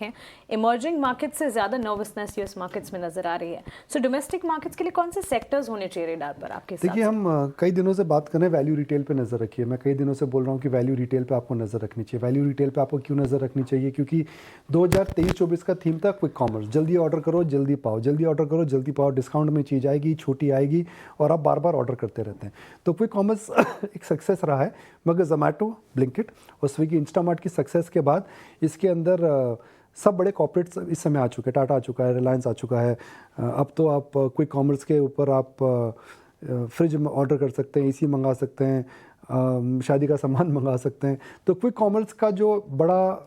हैं, emerging market से ज़्यादा नर्वसनेस यूएस मार्केट्स में नज़र आ रही है। सो डोमेस्टिक मार्केट्स के लिए कौन से सेक्टर्स होने चाहिए रेडार पर आपके हिसाब से? देखिए, हम कई दिनों से बात कर रहे हैं वैल्यू रिटेल पे नज़र रखिए। मैं कई दिनों से बोल रहा हूँ कि वैल्यू रिटेल पे आपको नज़र रखनी चाहिए। वैल्यू रिटेल पे आपको क्यों नज़र रखनी चाहिए? क्योंकि 2023-24 का थीम था क्विक कॉमर्स, जल्दी ऑर्डर करो जल्दी पाओ, जल्दी ऑर्डर करो जल्दी पाओ, डिस्काउंट में चीज़ आएगी, छोटी आएगी और आप बार बार ऑर्डर करते रहते हैं। तो क्विक कॉमर्स एक सक्सेस रहा है, मगर जोमेटो, ब्लिंकिट और स्विगी, इंस्टामार्ट की सक्सेस के बाद इसके अंदर सब बड़े कॉर्पोरेट्स इस समय आ चुके हैं। टाटा आ चुका है, रिलायंस आ चुका है। अब तो आप क्विक कॉमर्स के ऊपर आप फ्रिज ऑर्डर कर सकते हैं, एसी मंगा सकते हैं, शादी का सामान मंगा सकते हैं। तो क्विक कॉमर्स का जो बड़ा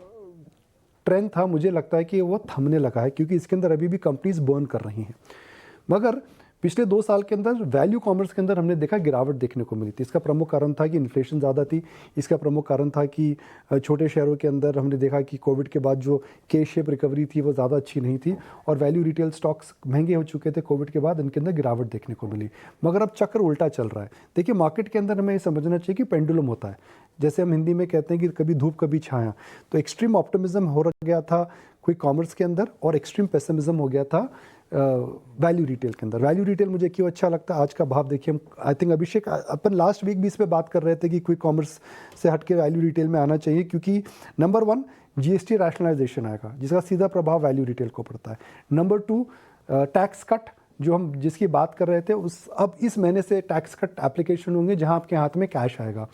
ट्रेंड था, मुझे लगता है कि वो थमने लगा है, क्योंकि इसके अंदर अभी भी कंपनीज बर्न कर रही हैं। मगर पिछले 2 साल के अंदर वैल्यू कॉमर्स के अंदर हमने देखा गिरावट देखने को मिली थी। इसका प्रमुख कारण था कि इन्फ्लेशन ज़्यादा थी। इसका प्रमुख कारण था कि छोटे शहरों के अंदर हमने देखा कि कोविड के बाद जो के शेप रिकवरी थी वो ज़्यादा अच्छी नहीं थी और वैल्यू रिटेल स्टॉक्स महंगे हो चुके थे कोविड के बाद, इनके अंदर गिरावट देखने को मिली। मगर अब चक्र उल्टा चल रहा है। देखिए, मार्केट के अंदर हमें ये समझना चाहिए कि पेंडुलम होता है। जैसे हम हिंदी में कहते हैं कि कभी धूप कभी छाया। तो एक्सट्रीम ऑप्टिमिज्म हो गया था क्विक कॉमर्स के अंदर और एक्सट्रीम पेसिमिज्म हो गया था वैल्यू रिटेल के अंदर। वैल्यू रिटेल मुझे क्यों अच्छा लगता है, आज का भाव देखिए। हम आई थिंक अभिषेक अपन लास्ट वीक भी इस पे बात कर रहे थे कि क्विक कॉमर्स से हट के वैल्यू रिटेल में आना चाहिए, क्योंकि नंबर 1 जीएसटी रैशनलाइजेशन आएगा जिसका सीधा प्रभाव वैल्यू रिटेल को पड़ता है। नंबर 2 टैक्स कट, जो हम जिसकी बात कर रहे थे, उस अब इस महीने से टैक्स कट एप्लीकेशन होंगे जहां आपके हाथ में कैश आएगा।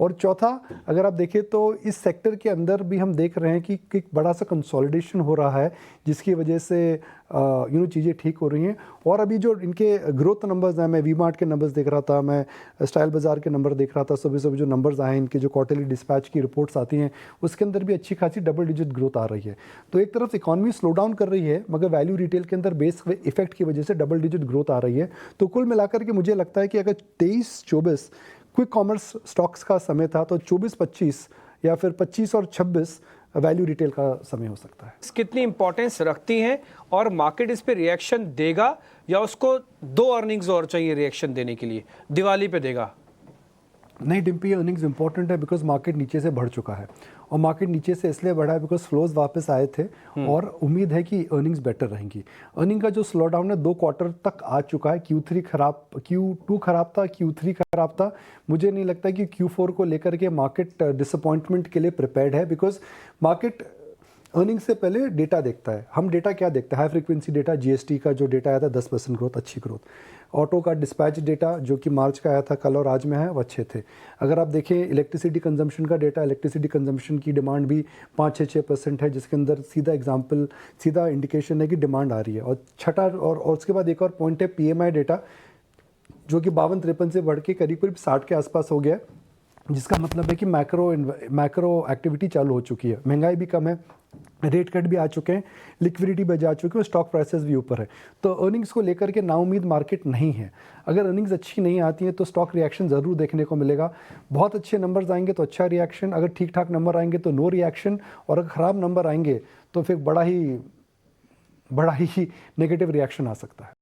और चौथा, अगर आप देखें तो इस सेक्टर के अंदर भी हम देख रहे हैं कि एक बड़ा सा कंसोलिडेशन हो रहा है, जिसकी वजह से चीज़ें ठीक हो रही हैं। और अभी जो इनके ग्रोथ नंबर्स हैं, मैं वी मार्ट के नंबर्स देख रहा था, मैं स्टाइल बाज़ार के नंबर देख रहा था, सुबह सुबह जो नंबर्स आए इनके, जो क्वार्टरली डिस्पैच की रिपोर्ट्स आती हैं, उसके अंदर भी अच्छी खासी डबल डिजिट ग्रोथ आ रही है। तो एक तरफ इकॉनमी स्लो डाउन कर रही है, मगर वैल्यू रिटेल के अंदर बेस इफेक्ट की वजह से डबल डिजिट ग्रोथ आ रही है। तो कुल मिलाकर के मुझे लगता है कि अगर 23-24 क्विक कॉमर्स स्टॉक्स का समय था, तो 24-25 या फिर 25 और 26 वैल्यू रिटेल का समय हो सकता है। कितनी इंपॉर्टेंस रखती हैं और मार्केट इस पे रिएक्शन देगा, या उसको 2 अर्निंग्स और चाहिए रिएक्शन देने के लिए, दिवाली पे देगा? नहीं डिम्पी, अर्निंग्स इंपॉर्टेंट है बिकॉज मार्केट नीचे से बढ़ चुका है। और मार्केट नीचे से इसलिए बढ़ा है बिकॉज फ्लोज वापस आए थे और उम्मीद है कि अर्निंग्स बेटर रहेंगी। अर्निंग का जो स्लो डाउन है 2 क्वार्टर तक आ चुका है। Q2 खराब था, Q3 खराब था। मुझे नहीं लगता कि Q4 को लेकर के मार्केट डिसअपॉइंटमेंट के लिए प्रिपेयर्ड है, बिकॉज मार्केट अर्निंग से पहले डेटा देखता है। हम डेटा क्या देखते हैं? हाई फ्रीक्वेंसी डेटा, जीएसटी का जो डेटा आया था 10% ग्रोथ, अच्छी ग्रोथ। ऑटो का डिस्पैच डेटा जो कि मार्च का आया था, कल और आज में है, वो अच्छे थे। अगर आप देखें इलेक्ट्रिसिटी कंजम्पशन का डेटा, इलेक्ट्रिसिटी कंजम्पशन की डिमांड भी 5-6% है, जिसके अंदर सीधा इंडिकेशन है कि डिमांड आ रही है। और छठा और उसके बाद एक और पॉइंट है पीएमआई डेटा, जो कि 52-53 से बढ़ के करीब 60 के आसपास हो गया है, जिसका मतलब है कि मैक्रो एक्टिविटी चालू हो चुकी है। महंगाई भी कम है, रेट कट भी आ चुके हैं, लिक्विडिटी भी जा चुकी है, स्टॉक प्राइसेस भी ऊपर है। तो अर्निंग्स को लेकर के नाउम्मीद मार्केट नहीं है। अगर अर्निंग्स अच्छी नहीं आती हैं तो स्टॉक रिएक्शन ज़रूर देखने को मिलेगा। बहुत अच्छे नंबर्स आएंगे तो अच्छा रिएक्शन, अगर ठीक ठाक नंबर आएंगे तो नो रिएक्शन, और अगर ख़राब नंबर आएंगे तो फिर बड़ा ही नेगेटिव रिएक्शन आ सकता है।